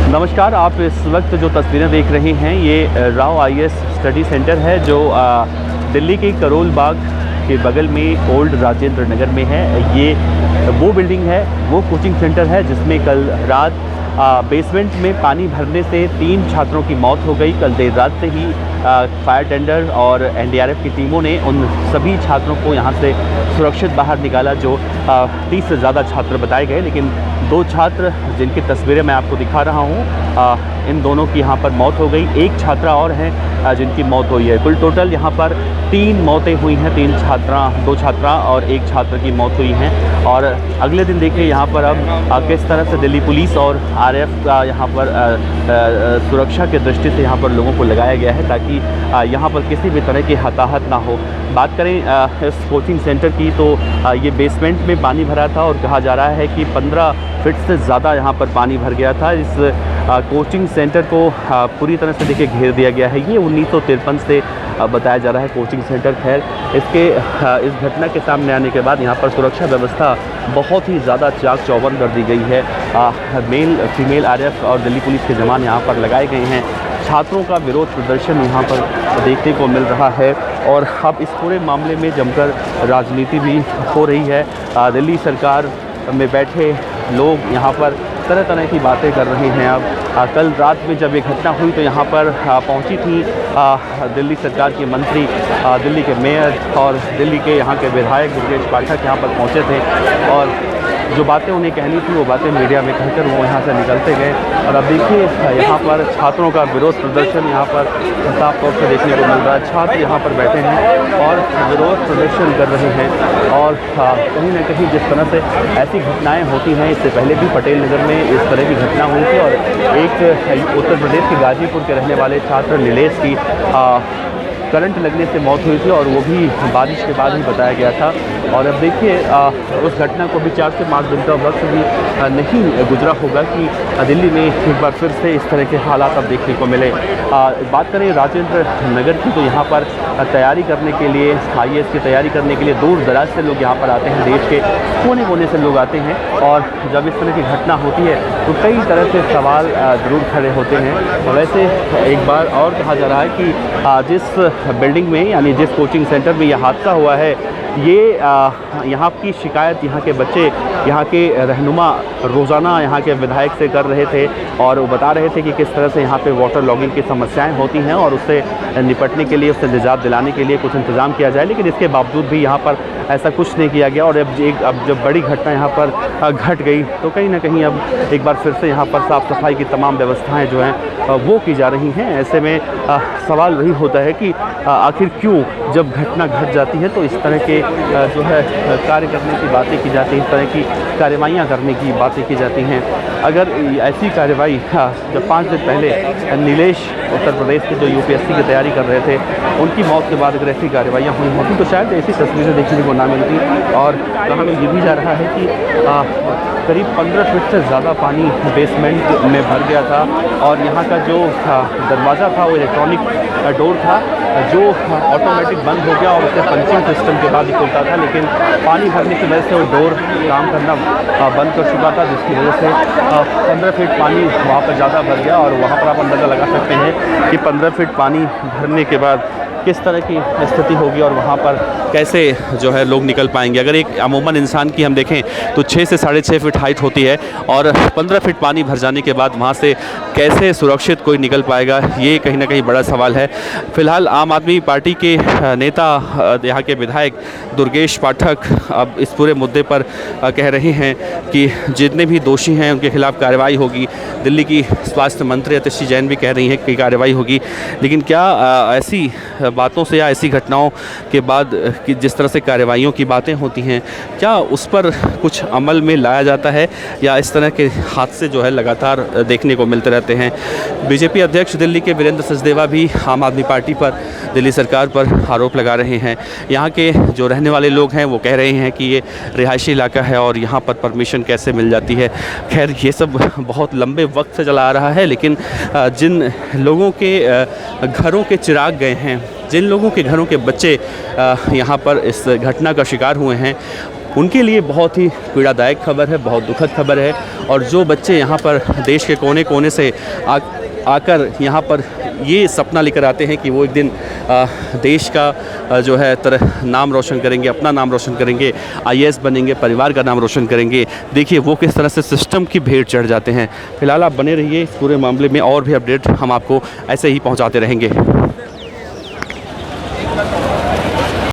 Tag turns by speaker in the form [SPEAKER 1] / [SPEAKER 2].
[SPEAKER 1] नमस्कार। आप इस वक्त जो तस्वीरें देख रहे हैं ये राव आईएएस स्टडी सेंटर है जो दिल्ली के करोल बाग के बगल में ओल्ड राजेंद्र नगर में है। ये वो बिल्डिंग है, वो कोचिंग सेंटर है जिसमें कल रात बेसमेंट में पानी भरने से 3 छात्रों की मौत हो गई। कल देर रात से ही फायर टेंडर और एनडीआरएफ की टीमों ने उन सभी छात्रों को यहाँ से सुरक्षित बाहर निकाला जो 30 से ज़्यादा छात्र बताए गए, लेकिन 2 छात्र जिनकी तस्वीरें मैं आपको दिखा रहा हूँ इन दोनों की यहाँ पर मौत हो गई। एक छात्रा और हैं जिनकी मौत हुई है। कुल टोटल यहाँ पर 3 मौतें हुई हैं, 2 छात्रा और 1 छात्र की मौत हुई हैं। और अगले दिन देखिए यहाँ पर अब किस तरह से दिल्ली पुलिस और आरएएफ का यहाँ पर सुरक्षा की दृष्टि से यहाँ पर लोगों को लगाया गया है ताकि यहाँ पर किसी भी तरह की हताहत ना हो। बात करें इस कोचिंग सेंटर की तो ये बेसमेंट में पानी भरा था और कहा जा रहा है कि 15 फीट से ज़्यादा यहाँ पर पानी भर गया था। इस कोचिंग सेंटर को पूरी तरह से देखिए घेर दिया गया है। ये 1953 से बताया जा रहा है कोचिंग सेंटर। खैर इस घटना के सामने आने के बाद यहाँ पर सुरक्षा व्यवस्था बहुत ही ज़्यादा चाक चौबंद कर दी गई है। मेल फीमेल आरएएफ और दिल्ली पुलिस के जवान यहाँ पर लगाए गए हैं। छात्रों का विरोध प्रदर्शन यहाँ पर देखने को मिल रहा है और अब इस पूरे मामले में जमकर राजनीति भी हो रही है। दिल्ली सरकार में बैठे लोग यहाँ पर तरह तरह की बातें कर रहे हैं। अब कल रात में जब ये घटना हुई तो यहाँ पर पहुँची थी दिल्ली सरकार के मंत्री, दिल्ली के मेयर और दिल्ली के यहाँ के विधायक दुर्गेश पाठक यहाँ पर पहुँचे थे और जो बातें उन्हें कहनी थी वो बातें मीडिया में कहकर वो यहाँ से निकलते गए। और अब देखिए यहाँ पर छात्रों का विरोध प्रदर्शन यहाँ पर साफ तौर से देखने को मिल रहा है। छात्र यहाँ पर बैठे हैं और विरोध प्रदर्शन कर रहे हैं और कहीं ना कहीं जिस तरह से ऐसी घटनाएं होती हैं, इससे पहले भी पटेल नगर में इस तरह की घटना हुई थी और एक उत्तर प्रदेश के गाजीपुर के रहने वाले छात्र नीलेश की करंट लगने से मौत हुई थी और वो भी बारिश के बाद ही बताया गया था। और अब देखिए उस घटना को भी 4 से 5 दिन का वक्त भी नहीं गुजरा होगा कि दिल्ली में एक बार फिर से इस तरह के हालात अब देखने को मिले। बात करें राजेंद्र नगर की तो यहाँ पर तैयारी करने के लिए, आईएएस की तैयारी करने के लिए दूर दराज से लोग यहाँ पर आते हैं। देश के कोने कोने से लोग आते हैं और जब इस तरह की घटना होती है तो कई तरह से सवाल ज़रूर खड़े होते हैं। वैसे एक बार और कहा जा रहा है कि जिस बिल्डिंग में यानी जिस कोचिंग सेंटर में यह हादसा हुआ है ये यहाँ की शिकायत यहाँ के बच्चे, यहाँ के रहनुमा रोज़ाना यहाँ के विधायक से कर रहे थे और वो बता रहे थे कि किस तरह से यहाँ पे वाटर लॉगिंग की समस्याएं होती हैं और उससे निपटने के लिए, उससे निजात दिलाने के लिए कुछ इंतज़ाम किया जाए, लेकिन इसके बावजूद भी यहाँ पर ऐसा कुछ नहीं किया गया। और अब जब बड़ी घटना यहाँ पर घट गई तो कहीं ना कहीं अब एक बार फिर से यहाँ पर साफ़ सफाई की तमाम व्यवस्थाएँ जो हैं वो की जा रही हैं। ऐसे में सवाल वही होता है कि आखिर क्यों जब घटना घट जाती है तो इस तरह के जो है कार्य करने की बातें की जाती हैं, इस तरह की कार्रवाइयाँ करने की बातें की जाती हैं। अगर ऐसी कार्रवाई जब 5 दिन पहले नीलेश उत्तर प्रदेश के जो यूपीएससी की तैयारी कर रहे थे उनकी मौत के बाद अगर ऐसी कार्रवाइयाँ हुई होती तो शायद ऐसी तस्वीरें देखने को ना मिलती। और कहा ये भी जा रहा है कि करीब 15 फीट से ज़्यादा पानी बेसमेंट में भर गया था और यहाँ का जो दरवाज़ा था वो इलेक्ट्रॉनिक डोर था जो ऑटोमेटिक बंद हो गया और उससे पंचिंग सिस्टम के बाद ही खुलता था, लेकिन पानी भरने की वजह से वो डोर काम करना बंद कर चुका था, जिसकी वजह से 15 फीट पानी वहाँ पर ज़्यादा भर गया। और वहाँ पर आप अंदाज़ा लगा सकते हैं कि 15 फीट पानी भरने के बाद किस तरह की स्थिति होगी और वहाँ पर कैसे जो है लोग निकल पाएंगे। अगर एक अमूमन इंसान की हम देखें तो 6 से 6.5 फीट हाइट होती है और 15 फीट पानी भर जाने के बाद वहाँ से कैसे सुरक्षित कोई निकल पाएगा, ये कहीं ना कहीं बड़ा सवाल है। फिलहाल आम आदमी पार्टी के नेता, यहाँ के विधायक दुर्गेश पाठक अब इस पूरे मुद्दे पर कह रहे हैं कि जितने भी दोषी हैं उनके खिलाफ कार्रवाई होगी। दिल्ली की स्वास्थ्य मंत्री अतिशी जैन भी कह रही हैं कि कार्रवाई होगी, लेकिन क्या ऐसी बातों से या ऐसी घटनाओं के बाद कि जिस तरह से कार्रवाइयों की बातें होती हैं, क्या उस पर कुछ अमल में लाया जाता है या इस तरह के हादसे जो है लगातार देखने को मिलते रहते हैं। बीजेपी अध्यक्ष दिल्ली के वीरेंद्र सचदेवा भी आम आदमी पार्टी पर, दिल्ली सरकार पर आरोप लगा रहे हैं। यहाँ के जो रहने वाले लोग हैं वो कह रहे हैं कि ये रिहायशी इलाका है और यहाँ पर परमिशन कैसे मिल जाती है। खैर ये सब बहुत लंबे वक्त से चला आ रहा है, लेकिन जिन लोगों के घरों के चिराग गए हैं, जिन लोगों के घरों के बच्चे यहाँ पर इस घटना का शिकार हुए हैं, उनके लिए बहुत ही पीड़ादायक खबर है, बहुत दुखद खबर है। और जो बच्चे यहाँ पर देश के कोने कोने से आकर यहाँ पर ये सपना लेकर आते हैं कि वो एक दिन देश का जो है नाम रोशन करेंगे, अपना नाम रोशन करेंगे, IAS बनेंगे, परिवार का नाम रोशन करेंगे, देखिए वो किस तरह से सिस्टम की भेंट चढ़ जाते हैं। फिलहाल आप बने रहिए, इस पूरे मामले में और भी अपडेट हम आपको ऐसे ही पहुंचाते रहेंगे।